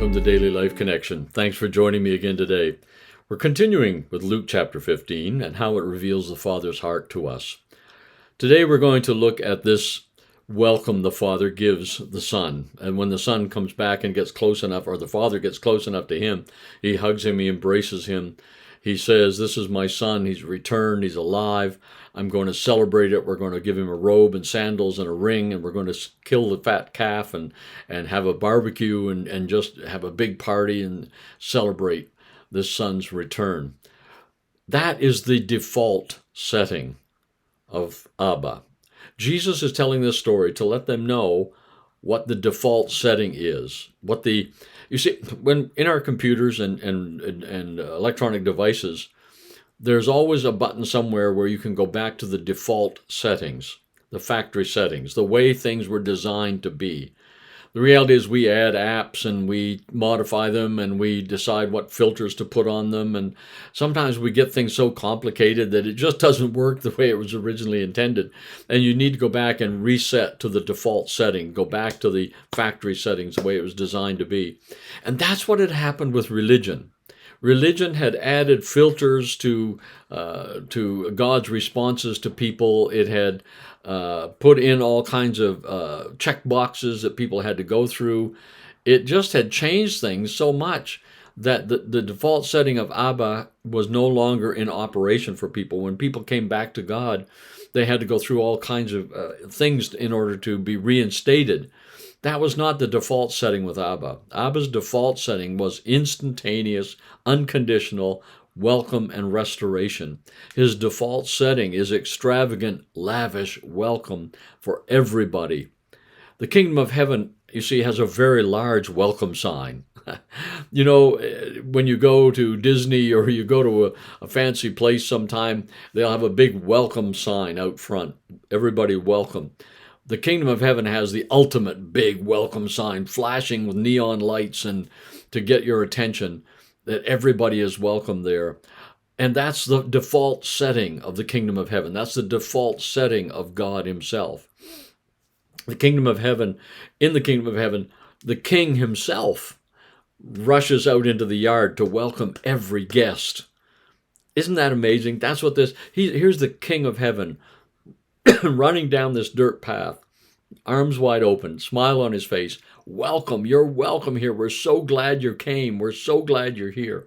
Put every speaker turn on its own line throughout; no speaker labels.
from the Daily Life Connection. Thanks for joining me again today. We're continuing with Luke chapter 15 and how it reveals the Father's heart to us. Today we're going to look at this welcome the Father gives the Son. And when the Son comes back and gets close enough, or the Father gets close enough to him, he hugs him, he embraces him. He says, "This is my Son, he's returned, he's alive. I'm going to celebrate it. We're going to give him a robe and sandals and a ring, and we're going to kill the fat calf and have a barbecue and just have a big party and celebrate this Son's return." That is the default setting of Abba. Jesus is telling this story to let them know what the default setting is. You see, when in our computers and electronic devices, there's always a button somewhere where you can go back to the default settings, the factory settings, the way things were designed to be. The reality is we add apps and we modify them and we decide what filters to put on them. And sometimes we get things so complicated that it just doesn't work the way it was originally intended. And you need to go back and reset to the default setting, go back to the factory settings, the way it was designed to be. And that's what had happened with religion. Religion had added filters to God's responses to people. It had put in all kinds of check boxes that people had to go through. It just had changed things so much that the default setting of Abba was no longer in operation for people. When people came back to God, they had to go through all kinds of things in order to be reinstated. That was not the default setting with Abba. Abba's default setting was instantaneous, unconditional welcome and restoration. His default setting is extravagant, lavish welcome for everybody. The kingdom of heaven, you see, has a very large welcome sign. You know, when you go to Disney or you go to a fancy place sometime, they'll have a big welcome sign out front. Everybody welcome. The kingdom of heaven has the ultimate big welcome sign flashing with neon lights and to get your attention that everybody is welcome there. And that's the default setting of the kingdom of heaven. That's the default setting of God himself. The kingdom of heaven, in the kingdom of heaven, the king himself rushes out into the yard to welcome every guest. Isn't that amazing? That's what here's the king of heaven running down this dirt path, arms wide open, smile on his face. Welcome, you're welcome here. We're so glad you came. We're so glad you're here.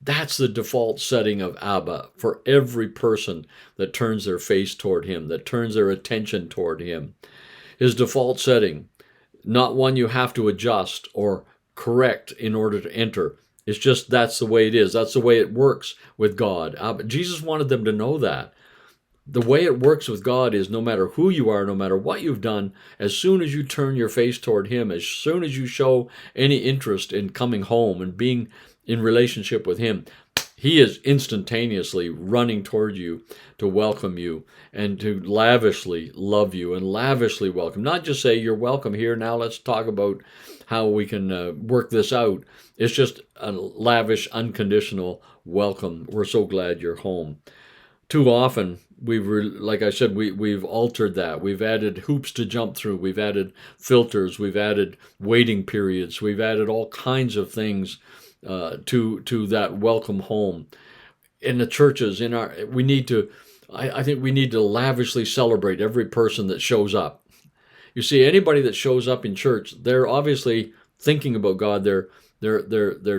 That's the default setting of Abba for every person that turns their face toward him, that turns their attention toward him. His default setting, not one you have to adjust or correct in order to enter. It's just that's the way it is. That's the way it works with God. Jesus wanted them to know that. The way it works with God is no matter who you are, no matter what you've done, as soon as you turn your face toward him, as soon as you show any interest in coming home and being in relationship with him, he is instantaneously running toward you to welcome you and to lavishly love you and lavishly welcome. Not just say, "You're welcome here. Now let's talk about how we can work this out." It's just a lavish, unconditional welcome. We're so glad you're home. Too often, like I said, we've altered that. We've added hoops to jump through. We've added filters. We've added waiting periods. We've added all kinds of things to that welcome home. In the churches, I think we need to lavishly celebrate every person that shows up. You see, anybody that shows up in church, they're obviously thinking about God. They're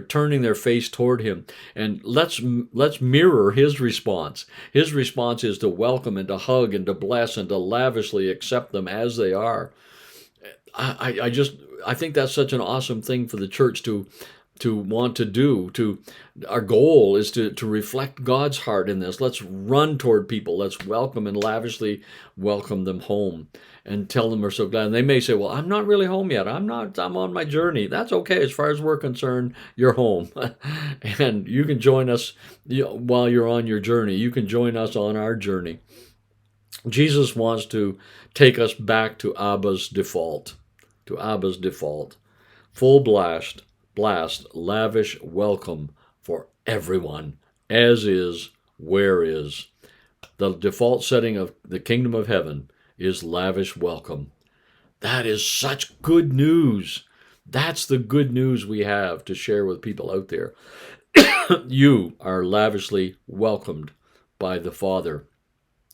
turning their face toward him, and let's mirror his response. His response is to welcome and to hug and to bless and to lavishly accept them as they are. I think that's such an awesome thing for the church to want to do. Our goal is to reflect God's heart in this. Let's run toward people. Let's welcome and lavishly welcome them home and tell them we're so glad. And they may say, "Well, I'm not really home yet. I'm on my journey." That's okay. As far as we're concerned, you're home. And you can join us while you're on your journey. You can join us on our journey. Jesus wants to take us back to Abba's default, full blast, lavish welcome for everyone, as is, where is. The default setting of the kingdom of heaven is lavish welcome. That is such good news. That's the good news we have to share with people out there. You are lavishly welcomed by the Father.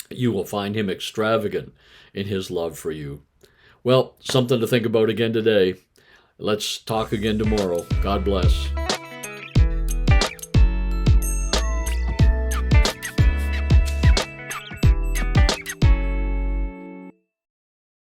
You will find him extravagant in his love for you. Well, something to think about again today. Let's talk again tomorrow. God bless.